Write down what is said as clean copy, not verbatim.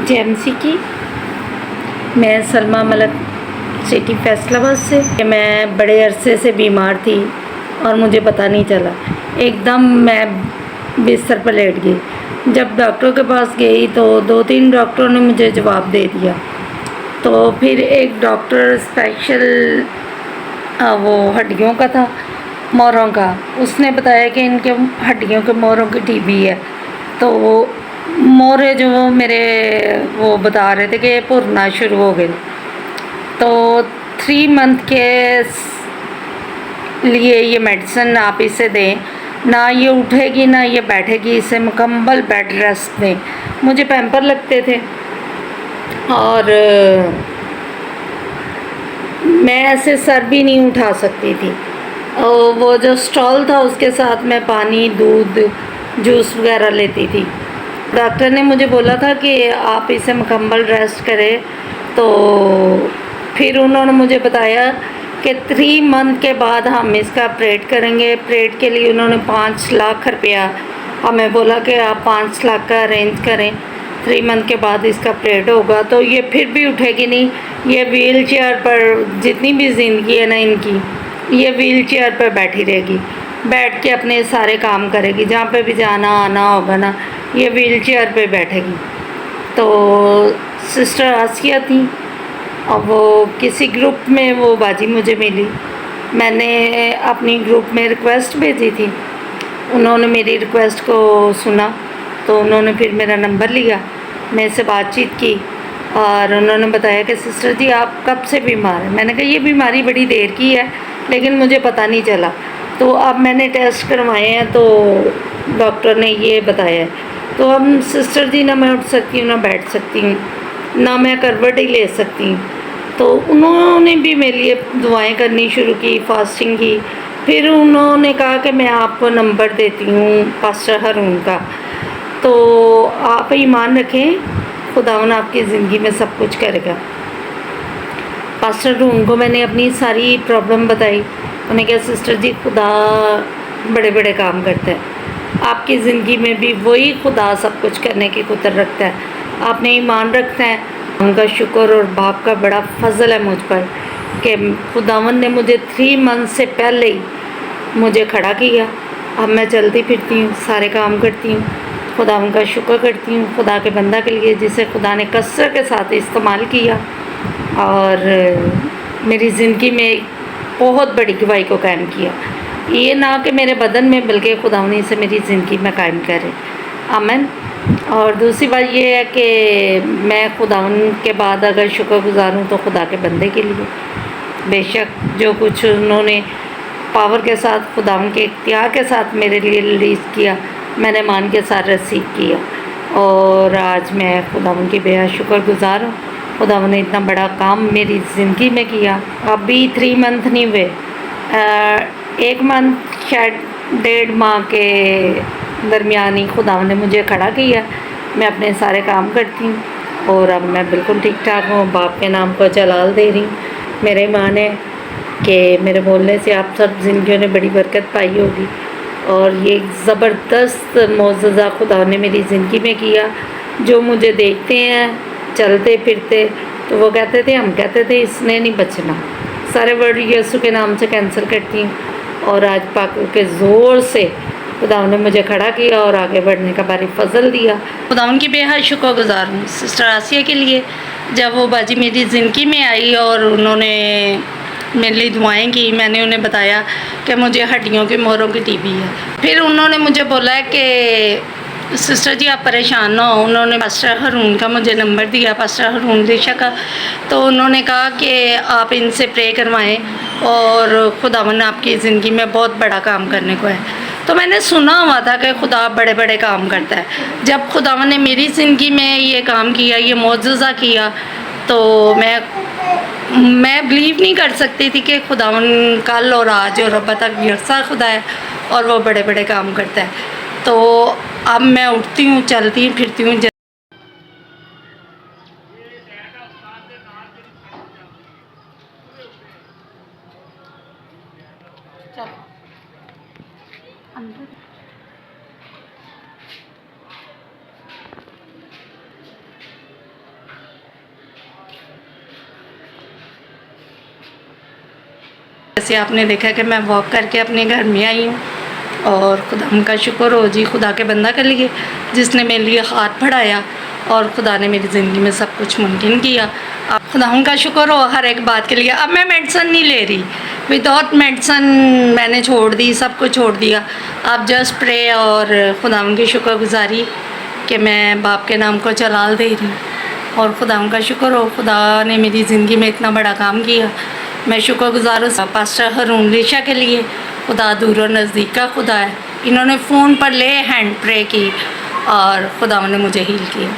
JMC की। मैं Salma Malak city Faisalabad से। मैं बड़े अरसे से बीमार थी और मुझे पता नहीं चला, एकदम मैं बिस्तर पर लेट गई। जब डॉक्टर के पास गई तो 2-3 डॉक्टरों ने मुझे जवाब दे दिया। तो फिर एक डॉक्टर स्पेशल वो हड्डियों का था, मोरों का, उसने बताया कि इनके हड्डियों के मोरों की टीबी है। तो वो मोरे जो मेरे वो बता रहे थे कि पुरना शुरू हो गए। तो 3 मंथ के लिए ये मेडिसिन आप इसे दें, ना ये उठेगी ना ये बैठेगी, इसे मुकम्मल बेड रेस्ट दें। मुझे पैम्पर लगते थे और मैं ऐसे सर भी नहीं उठा सकती थी। और वो जो स्टॉल था उसके साथ मैं पानी, दूध, जूस वगैरह लेती थी। डॉक्टर ने मुझे बोला था कि आप इसे मुकम्मल रेस्ट करें। तो फिर उन्होंने मुझे बताया कि 3 मंथ के बाद हम इसका ऑपरेट करेंगे। ऑपरेट के लिए उन्होंने 5 लाख रुपया हमें बोला कि आप 5 लाख का अरेंज करें। 3 मंथ के बाद इसका ऑपरेट होगा। तो ये फिर भी उठेगी नहीं, ये व्हील चेयर पर, जितनी भी ज़िंदगी है ना इनकी, ये व्हील चेयर पर बैठी रहेगी, बैठ के अपने सारे काम करेगी। जहाँ पे भी जाना आना होगा ना, ये व्हील चेयर पर बैठेगी। तो सिस्टर आसिया थी और वो किसी ग्रुप में वो बाजी मुझे मिली। मैंने अपनी ग्रुप में रिक्वेस्ट भेजी थी, उन्होंने मेरी रिक्वेस्ट को सुना तो उन्होंने फिर मेरा नंबर लिया, मेरे से बातचीत की और उन्होंने बताया कि सिस्टर जी आप कब से बीमार हैं। मैंने कहा ये बीमारी बड़ी देर की है लेकिन मुझे पता नहीं चला। तो अब मैंने टेस्ट करवाए हैं तो डॉक्टर ने ये बताया है। तो अब सिस्टर जी ना मैं उठ सकती हूँ, ना बैठ सकती हूँ, ना मैं करवट ही ले सकती हूँ। तो उन्होंने भी मेरे लिए दुआएं करनी शुरू की, फास्टिंग की। फिर उन्होंने कहा कि मैं आपको नंबर देती हूँ पास्टर हारून का, तो आप ईमान रखें, खुदावन आपकी ज़िंदगी में सब कुछ करेगा। पास्टर हारून को मैंने अपनी सारी प्रॉब्लम बताई। उन्होंने कहा सिस्टर जी खुदा बड़े बड़े काम करता है, आपकी ज़िंदगी में भी वही खुदा सब कुछ करने की कुदरत रखता है। आपने ईमान रखता है, उनका शुक्र और बाप का बड़ा फजल है मुझ पर कि खुदावन ने मुझे 3 मंथ से पहले ही मुझे खड़ा किया। अब मैं चलती फिरती हूँ, सारे काम करती हूँ, खुदावन का शुक्र करती हूँ, खुदा के बंदा के लिए जिसे खुदा ने कसरत के साथ इस्तेमाल किया और मेरी ज़िंदगी में बहुत बड़ी गवाही को कायम किया। ये ना कि मेरे बदन में बल्कि खुदावनी से मेरी ज़िंदगी में कायम करे। आमीन। और दूसरी बात ये है कि मैं खुदावन के बाद अगर शुक्रगुज़ार हूँ तो खुदा के बंदे के लिए। बेशक जो कुछ उन्होंने पावर के साथ, खुदावन के इख्तियार के साथ मेरे लिए रिलीज़ किया, मैंने मान के साथ रिसीव किया और आज मैं खुदावन की बेहद शुक्रगुज़ार हूँ। खुदावन ने इतना बड़ा काम मेरी ज़िंदगी में किया। अभी 3 मंथ नहीं हुए, 1 मंथ शायद 1.5 माह के दरमियान ही खुदावन ने मुझे खड़ा किया। मैं अपने सारे काम करती हूँ और अब मैं बिल्कुल ठीक ठाक हूँ। बाप के नाम को जलाल दे रही हूँ। मेरा ईमान है कि मेरे बोलने से आप सब जिंदगियों ने बड़ी बरकत पाई होगी और ये ज़बरदस्त मौजज़ा खुदा ने मेरी ज़िंदगी में किया। जो मुझे देखते हैं चलते फिरते तो वो कहते थे, हम कहते थे इसने नहीं बचना। सारे वर्ड यीशु के नाम से कैंसिल करती हूँ और आज पाक के ज़ोर से खुदावन ने मुझे खड़ा किया और आगे बढ़ने का बारी फजल दिया। खुदावन की बेहद शुक्रगुज़ार हूँ सिस्टर आसिया के लिए। जब वो बाजी मेरी ज़िंदगी में आई और उन्होंने मेरे लिए दुआएं की, मैंने उन्हें बताया कि मुझे हड्डियों की मोहरों की टीबी है। फिर उन्होंने मुझे बोला कि सिस्टर जी आप परेशान ना हो। उन्होंने पास्टर हारून का मुझे नंबर दिया, पास्टर हारून दिशा का। तो उन्होंने कहा कि आप इनसे प्रे करवाएं और खुदावन आपकी ज़िंदगी में बहुत बड़ा काम करने को है। तो मैंने सुना हुआ था कि खुदा बड़े बड़े काम करता है। जब खुदावन ने मेरी ज़िंदगी में ये काम किया, ये मौजज़ा किया, तो मैं बिलीव नहीं कर सकती थी कि खुदावन कल और आज और अब तक यकसा खुदा है और वो बड़े बड़े काम करता है। तो अब मैं उठती हूँ, चलती हूँ, फिरती हूँ। जैसे आपने देखा कि मैं वॉक करके अपने घर में आई हूँ, और खुदा उनका शुक्र हो जी, खुदा के बंदा के लिए जिसने मेरे लिए हाथ बढ़ाया और खुदा ने मेरी ज़िंदगी में सब कुछ मुमकिन किया। अब खुदा उनका शुक्र हो हर एक बात के लिए। अब मैं मेडिसिन नहीं ले रही, विदाउट मेडिसिन मैंने छोड़ दी, सब कुछ छोड़ दिया। अब जस्ट प्रे और खुदा उनकी शुक्रगुजारी कि मैं बाप के नाम को जलाल दे रही, और खुदा उनका शुक्र हो खुदा ने मेरी ज़िंदगी में इतना बड़ा काम किया। मैं शुक्रगुजार हूँ पास्टर हारून लीशा के लिए। खुदा दूर और नज़दीक का खुदा है। इन्होंने फ़ोन पर ले हैंड प्रे की और खुदा ने मुझे हील किया।